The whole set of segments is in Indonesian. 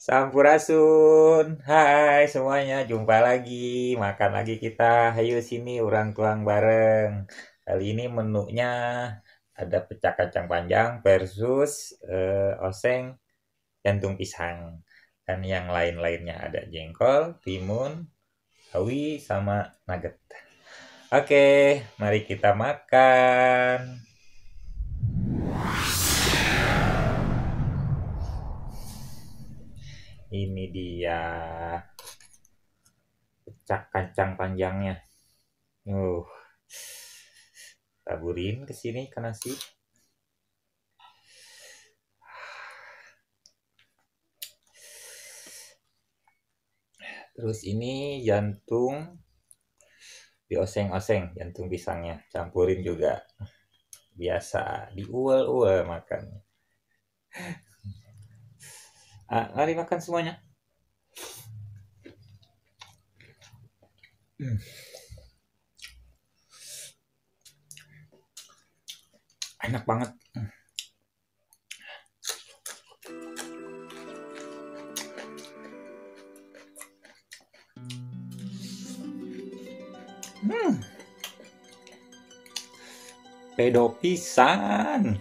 Sampurasun. Hai semuanya, jumpa lagi. Makan lagi kita. Hayu sini orang tuang bareng. Kali ini menunya ada pecah kacang panjang versus oseng jantung pisang. Dan yang lain-lainnya ada jengkol, timun, sawi, sama nugget. Oke, mari kita makan. Ini dia pecah kacang panjangnya. Taburin ke sini ke nasi. Terus ini jantung dioseng-oseng, jantung pisangnya. Campurin juga. Biasa diuel-uel makan. Mari makan semuanya. Enak banget. Pedo pisan.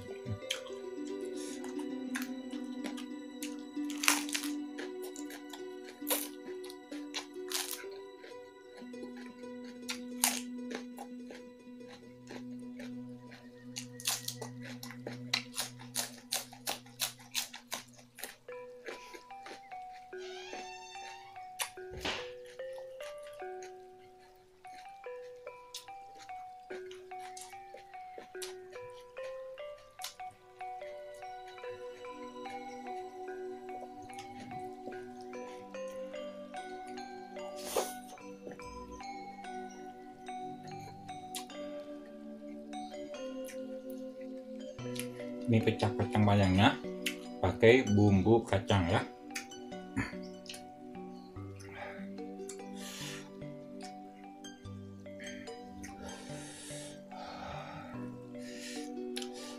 Ini pecah kacang panjangnya pakai bumbu kacang ya.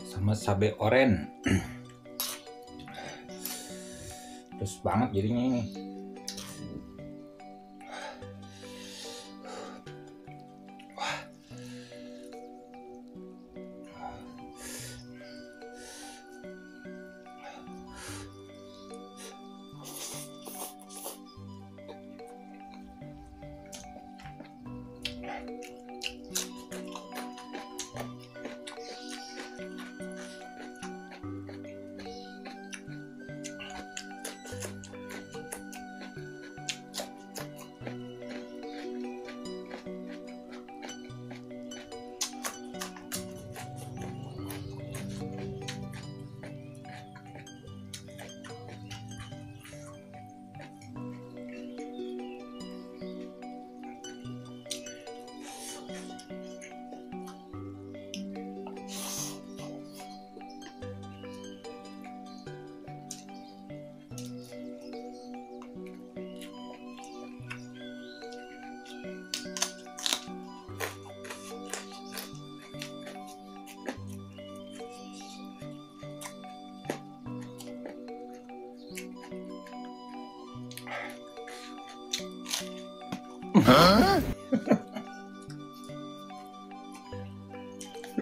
Sama cabai oren. Terus banget jadinya ini.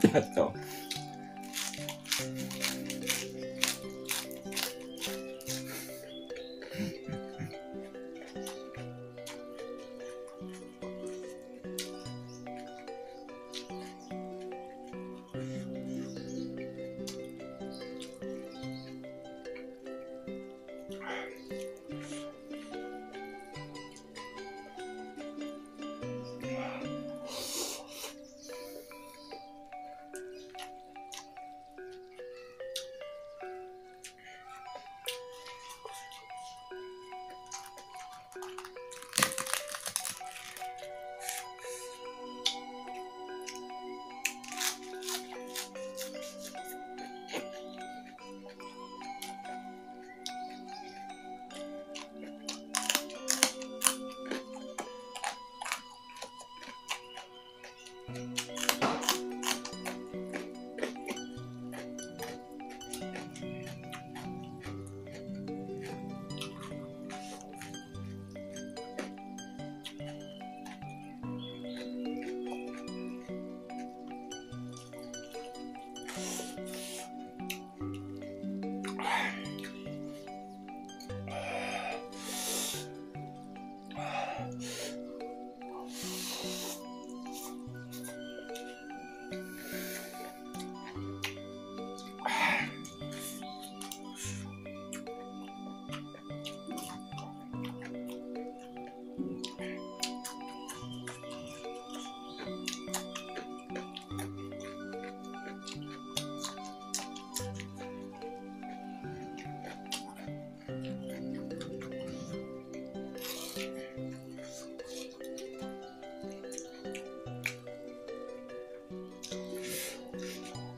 Jatuh.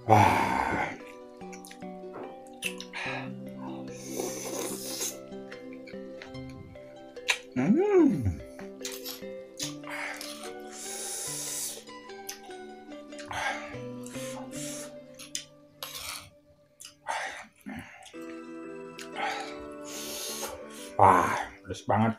Wah. Hmm. Wah, pedes banget.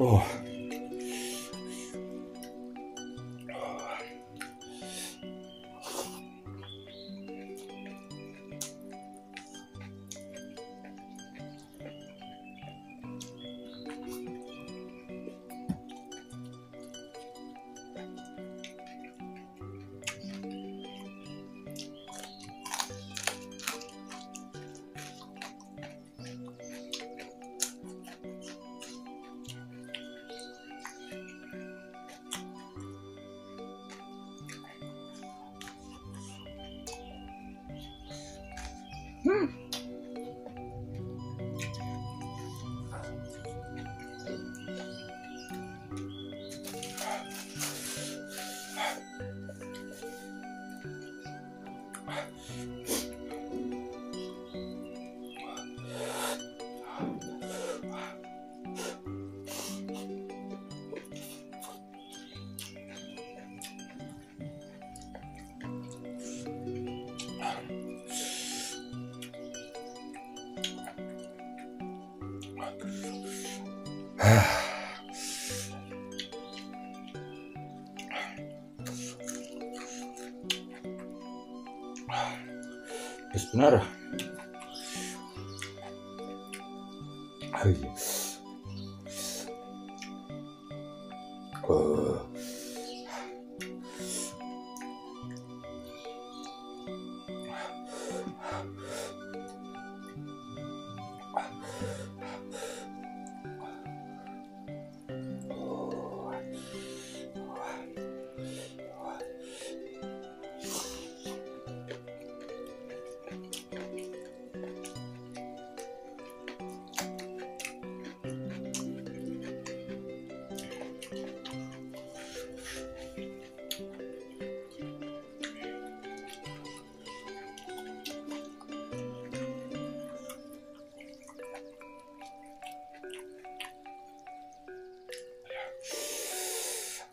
Oh. Benar. Oh.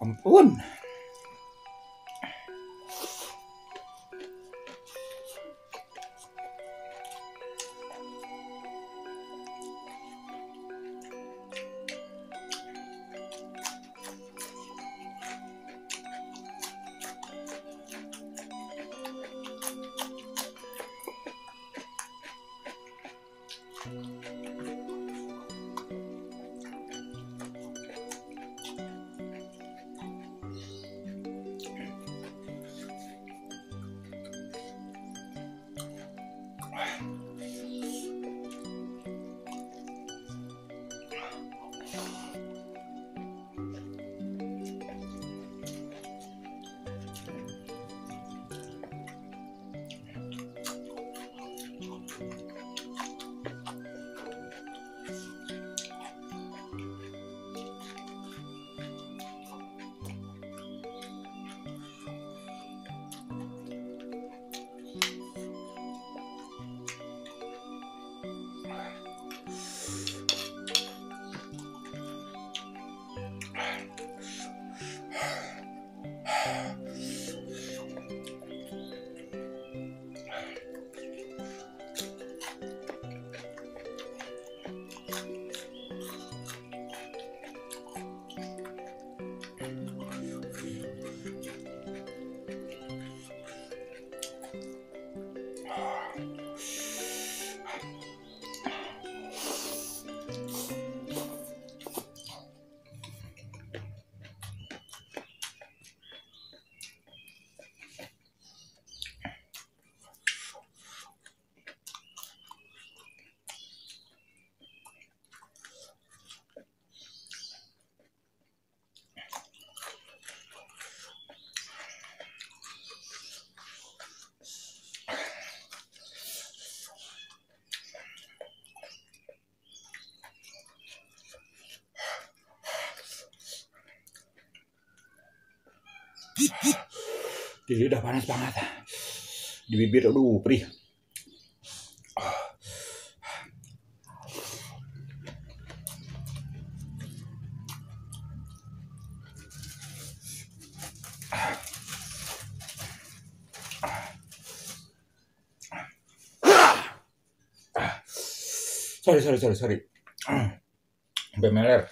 Ampun. Di lidah panas banget. Di bibir aduh perih. Sorry. Sampai meler.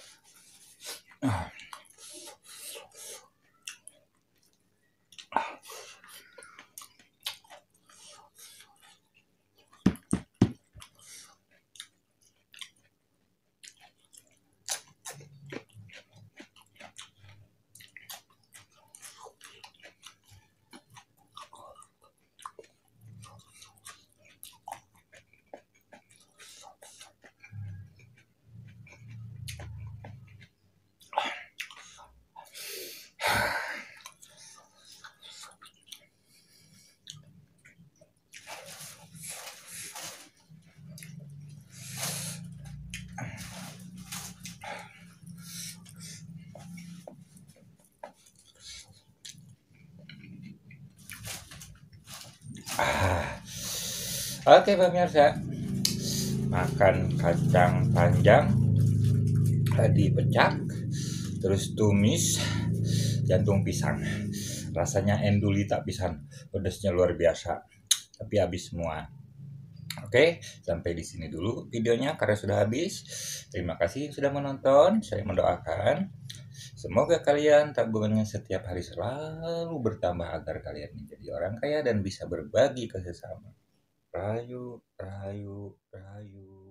Oke pemirsa, makan kacang panjang dipecak, terus tumis jantung pisang. Rasanya endulita pisan, pedasnya luar biasa, tapi habis semua. Oke, sampai di sini dulu videonya karena sudah habis. Terima kasih sudah menonton. Saya mendoakan semoga kalian tabungannya setiap hari selalu bertambah agar kalian menjadi orang kaya dan bisa berbagi ke sesama. Rahayu, rahayu, rahayu.